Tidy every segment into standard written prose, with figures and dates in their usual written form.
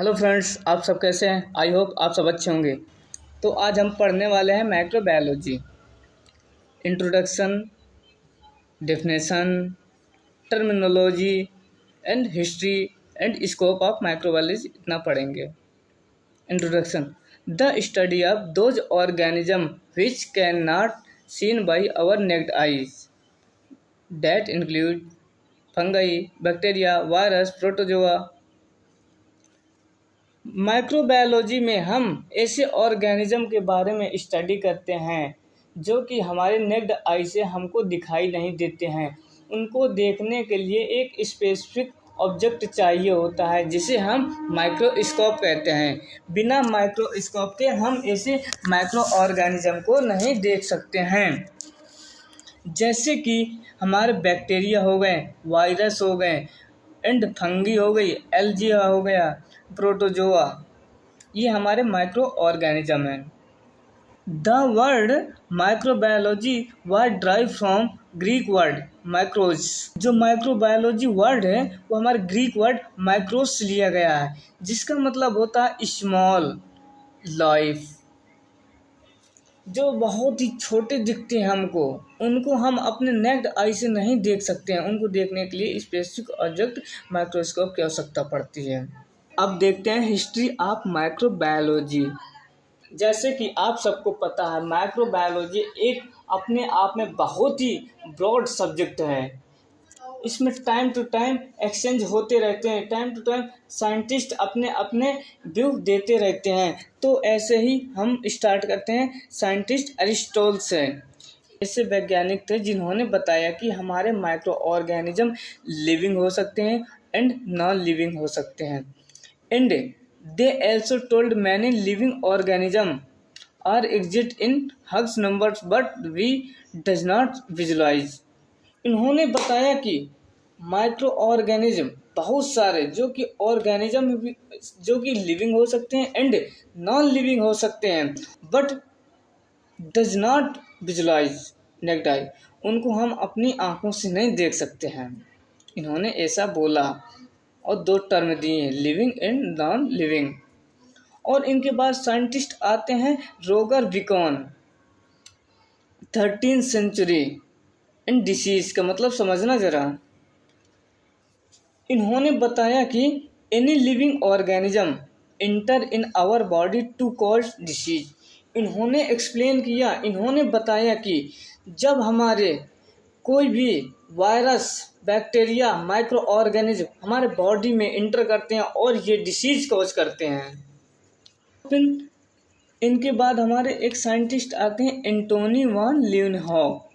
Hello friends, आप सब कैसे हैं। आई होप आप सब अच्छे होंगे। तो आज हम पढ़ने वाले हैं microbiology. Introduction, definition, terminology and history and scope of microbiology इतना पढ़ेंगे। Introduction: the study of those organism which can not seen by our naked eyes that include fungi, bacteria, virus, protozoa. Microbiology में हम ऐसे organism के बारे में study करते हैं जो कि हमारे नेक्ड आई से हमको दिखाई नहीं देते हैं। उनको देखने के लिए एक स्पेसिफिक ऑब्जेक्ट चाहिए होता है जिसे हम माइक्रोस्कोप कहते हैं। बिना माइक्रोस्कोप के हम ऐसे माइक्रो ऑर्गेनिज्म को नहीं देख सकते हैं। जैसे कि हमारे बैक्टीरिया हो गए, वायरस हो गए एंड फंगी हो गई, एल्जिया हो गया, प्रोटोजोआ, ये हमारे माइक्रो ऑर्गेनिज्म हैं। The word microbiology was drive from Greek word माइक्रोज। जो माइक्रोबायोलॉजी वर्ड है वो हमारे ग्रीक वर्ड माइक्रोज से लिया गया है, जिसका मतलब होता है स्मॉल लाइफ। जो बहुत ही छोटे दिखते हैं हमको, उनको हम अपने नेक्ड आई से नहीं देख सकते हैं। उनको देखने के लिए स्पेसिफिक ऑब्जेक्ट माइक्रोस्कोप की आवश्यकता पड़ती है। अब देखते हैं हिस्ट्री ऑफ माइक्रोबायोलॉजी। जैसे कि आप सबको पता है, माइक्रोबायोलॉजी एक अपने आप में बहुत ही ब्रॉड सब्जेक्ट है। इसमें टाइम टू टाइम एक्सचेंज होते रहते हैं, टाइम टू टाइम साइंटिस्ट अपने अपने व्यू देते रहते हैं। तो ऐसे ही हम स्टार्ट करते हैं साइंटिस्ट एरिस्टोटल से। ऐसे वैज्ञानिक थे जिन्होंने बताया कि हमारे माइक्रो ऑर्गेनिज्म लिविंग हो सकते हैं एंड नॉन लिविंग हो सकते हैं। And they also told many living organisms are exist in huge numbers but we does not visualize। इन्होंने बताया कि माइक्रो ऑर्गेनिज्म बहुत सारे जो कि ऑर्गेनिज्म जो कि लिविंग हो सकते हैं एंड नॉन लिविंग हो सकते हैं, but does not visualize naked eye, उनको हम अपनी आंखों से नहीं देख सकते हैं। इन्होंने ऐसा बोला और दो टर्म दिए, लिविंग एंड नॉन लिविंग। और इनके बाद साइंटिस्ट आते हैं रोगर विकॉन, 13th सेंचुरी। इन डिसीज का मतलब समझना जरा। इन्होंने बताया कि any living organism enter in our body to cause disease. इन्होंने एक्सप्लेन किया, इन्होंने बताया कि जब हमारे कोई भी वायरस, बैक्टीरिया, माइक्रो ऑर्गेनिज्म हमारे बॉडी में इंटर करते हैं और ये डिसीज कॉज करते हैं। फिर इनके बाद हमारे एक साइंटिस्ट आते हैं Antonie von Leeuwenhoek,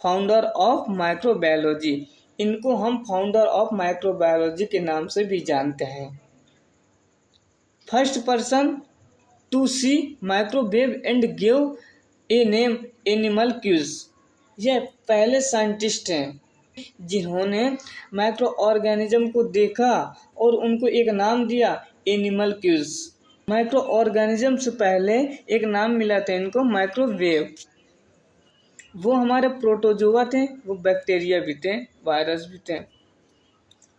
founder of microbiology. इनको हम फाउंडर ऑफ माइक्रोबायोलॉजी के नाम से भी जानते हैं। First person to see microwave and give a name animalcules. यह पहले साइंटिस्ट हैं जिन्होंने माइक्रो ऑर्गेनिज्म को देखा और उनको एक नाम दिया, एनिमल्क्यूल्स। माइक्रो ऑर्गेनिज्म से पहले एक नाम मिला था इनको, माइक्रोवेव। वो हमारे प्रोटोजोआ थे, वो बैक्टीरिया भी थे, वायरस भी थे।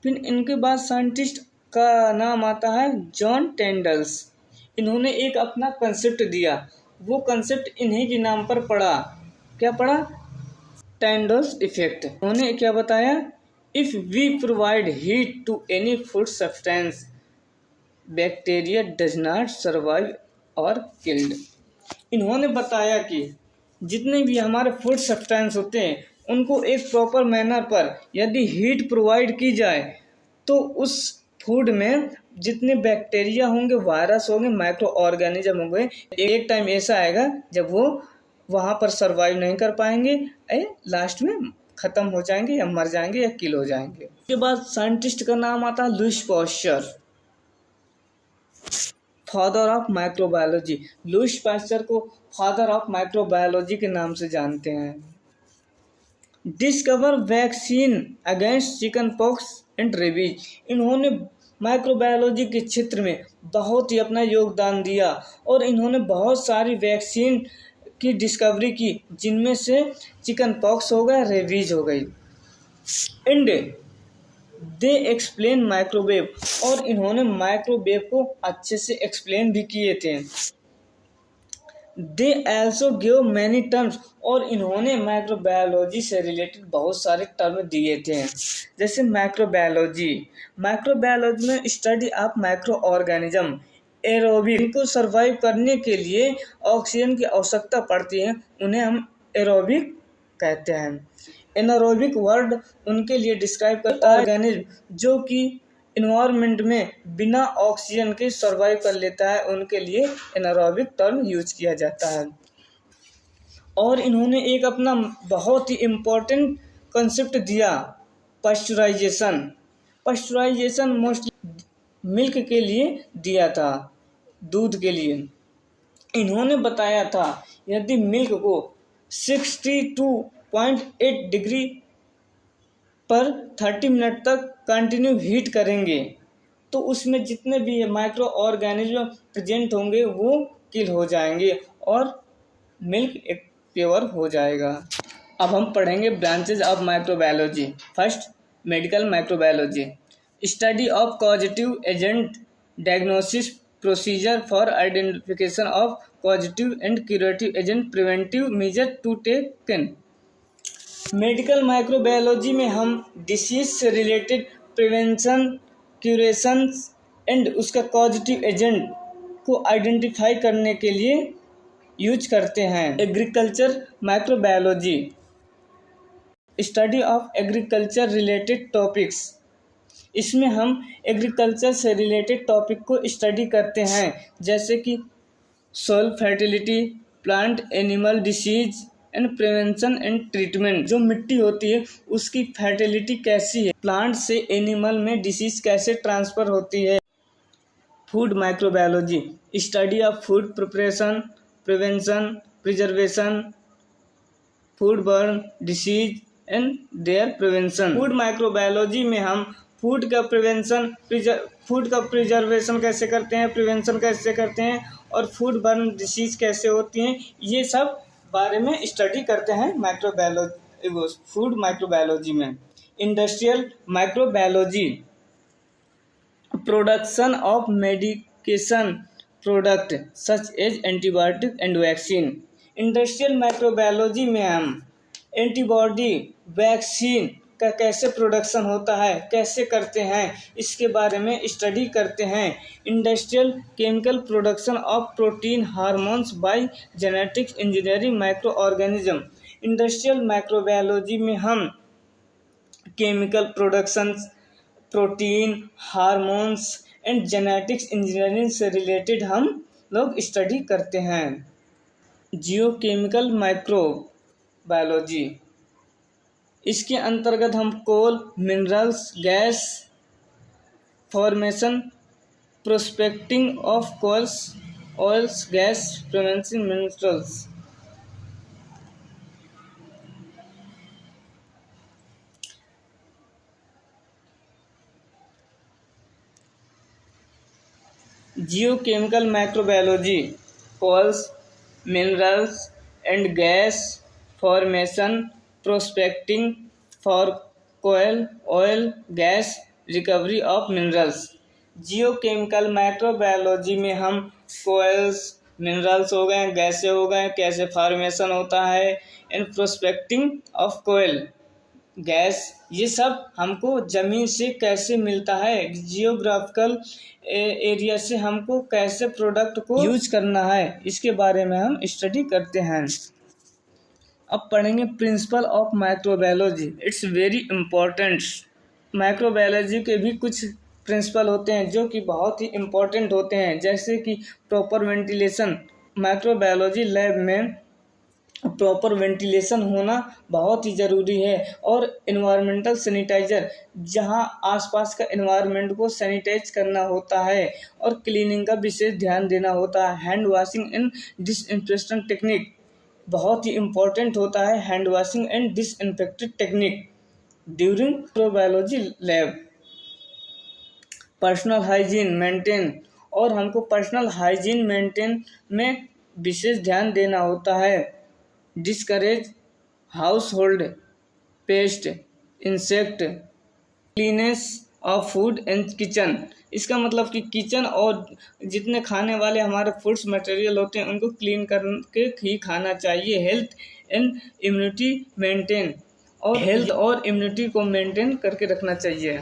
फिर इनके बाद साइंटिस्ट का नाम आता है जॉन टेंडल्स। इन्होंने एक अपना कंसेप्ट दिया, वो कंसेप्ट इन्हीं के नाम पर पड़ा। क्या पड़ा? Tyndall's effect. उन्होंने क्या बताया? If we provide heat to any food substance bacteria does not survive और किल्ड। इन्होंने बताया कि जितने भी हमारे फूड सब्सटेंस होते हैं उनको एक प्रॉपर मैनर पर यदि हीट प्रोवाइड की जाए तो उस फूड में जितने बैक्टीरिया होंगे, वायरस होंगे, माइक्रो ऑर्गेनिज्म होंगे, एक टाइम ऐसा आएगा जब वो वहाँ पर सर्वाइव नहीं कर पाएंगे, लास्ट में ख़त्म हो जाएंगे या मर जाएंगे या किल हो जाएंगे। उसके बाद साइंटिस्ट का नाम आता है Lewis pasture, father of microbiology. Lewis pasture को फादर ऑफ माइक्रोबायोलॉजी के नाम से जानते हैं। Discover vaccine against chicken pox and rabies. इन्होंने माइक्रोबायोलॉजी के क्षेत्र में बहुत ही अपना योगदान दिया और इन्होंने बहुत सारी वैक्सीन की डिस्कवरी की, जिनमें से चिकन पॉक्स हो गया, रेबीज हो गई। एंड दे एक्सप्लेन माइक्रोवेव, और इन्होंने माइक्रोवेव को अच्छे से एक्सप्लेन भी किए थे। दे एल्सो गिव मैनी टर्म्स, और इन्होंने माइक्रोबायोलॉजी से रिलेटेड बहुत सारे टर्म दिए थे। जैसे माइक्रोबायोलॉजी में study of micro organism aerobic, इनको सर्वाइव करने के लिए ऑक्सीजन की आवश्यकता पड़ती है, उन्हें हम एरोबिक कहते हैं। एनारोबिक वर्ड उनके लिए डिस्क्राइब करता है ऑर्गेनिज्म जो कि इन्वायरमेंट में बिना ऑक्सीजन के सर्वाइव कर लेता है, उनके लिए एनारोबिक टर्म यूज किया जाता है। और इन्होंने एक अपना बहुत ही इम्पोर्टेंट कंसेप्ट दिया, पास्चुराइजेशन मोस्टली मिल्क के लिए दिया था, दूध के लिए। इन्होंने बताया था यदि मिल्क को 62.8 डिग्री पर 30 मिनट तक कंटिन्यू हीट करेंगे तो उसमें जितने भी माइक्रो ऑर्गेनिज्म प्रेजेंट होंगे वो किल हो जाएंगे और मिल्क एक प्योर हो जाएगा। अब हम पढ़ेंगे branches of microbiology. First, medical microbiology, study of causative agent, diagnosis procedure for identification of causative and curative agent, preventive measure to taken. Medical microbiology में हम डिसीज से रिलेटेड प्रिवेंशन, क्यूरेशन एंड उसका causative agent को identify करने के लिए use करते हैं। Agriculture microbiology, study of agriculture related topics, इसमें हम एग्रीकल्चर से रिलेटेड टॉपिक को स्टडी करते हैं, जैसे कि soil fertility, plant animal disease and prevention and treatment. जो मिट्टी होती है उसकी फर्टिलिटी कैसी है, प्लांट से एनिमल में डिसीज कैसे ट्रांसफ़र होती है। Food microbiology, study of food preparation, prevention, preservation, food borne disease and their prevention. Food microbiology में हम फूड का प्रिजर्वेशन कैसे करते हैं, प्रिवेंशन कैसे करते हैं और फूड बर्न डिसीज कैसे होती हैं, ये सब बारे में स्टडी करते हैं फूड माइक्रोबायोलॉजी में। Industrial microbiology, production of medication product such as antibiotic and vaccine. Industrial microbiology में हम एंटीबॉडी, वैक्सीन का कैसे प्रोडक्शन होता है, कैसे करते हैं, इसके बारे में स्टडी करते हैं। Industrial chemical production of protein, hormones by genetics engineering micro organism. Industrial microbiology में हम chemical production, protein, hormones and genetics engineering से रिलेटेड हम लोग स्टडी करते हैं। जियोकेमिकल माइक्रोबायोलॉजी, इसके अंतर्गत हम coal, minerals, gas formation, prospecting of coals, oils, gas prevention, minerals. Geochemical microbiology, coals, minerals and gas formation, prospecting for coal, oil, gas, recovery of minerals. Geochemical microbiology में हम coils, minerals हो गए, गैसें हो गए, कैसे फॉर्मेशन होता है, and prospecting of coal, gas, ये सब हमको ज़मीन से कैसे मिलता है, जियोग्राफिकल एरिया से हमको कैसे प्रोडक्ट को यूज करना है, इसके बारे में हम स्टडी करते हैं। अब पढ़ेंगे principle of microbiology, it's very important. Microbiology के भी कुछ प्रिंसिपल होते हैं जो कि बहुत ही इम्पोर्टेंट होते हैं, जैसे कि प्रॉपर वेंटिलेशन। माइक्रोबायोलॉजी लैब में प्रॉपर वेंटिलेशन होना बहुत ही ज़रूरी है, और इन्वायरमेंटल सैनिटाइज़र, जहां आसपास का इन्वायरमेंट को सैनिटाइज करना होता है और क्लीनिंग का विशेष ध्यान देना होता है। Hand washing and disinfection technique बहुत ही इम्पोर्टेंट होता है, hand washing and disinfected technique during microbiology lab. Personal hygiene maintain, और हमको पर्सनल हाइजीन मेंटेन में विशेष ध्यान देना होता है। Discourage house hold paste, insect cleanness of food and kitchen. इसका मतलब कि किचन और जितने खाने वाले हमारे फूड्स मटेरियल होते हैं उनको क्लीन करके ही खाना चाहिए। हेल्थ एंड इम्यूनिटी मेंटेन, और हेल्थ और इम्यूनिटी को मेंटेन करके रखना चाहिए।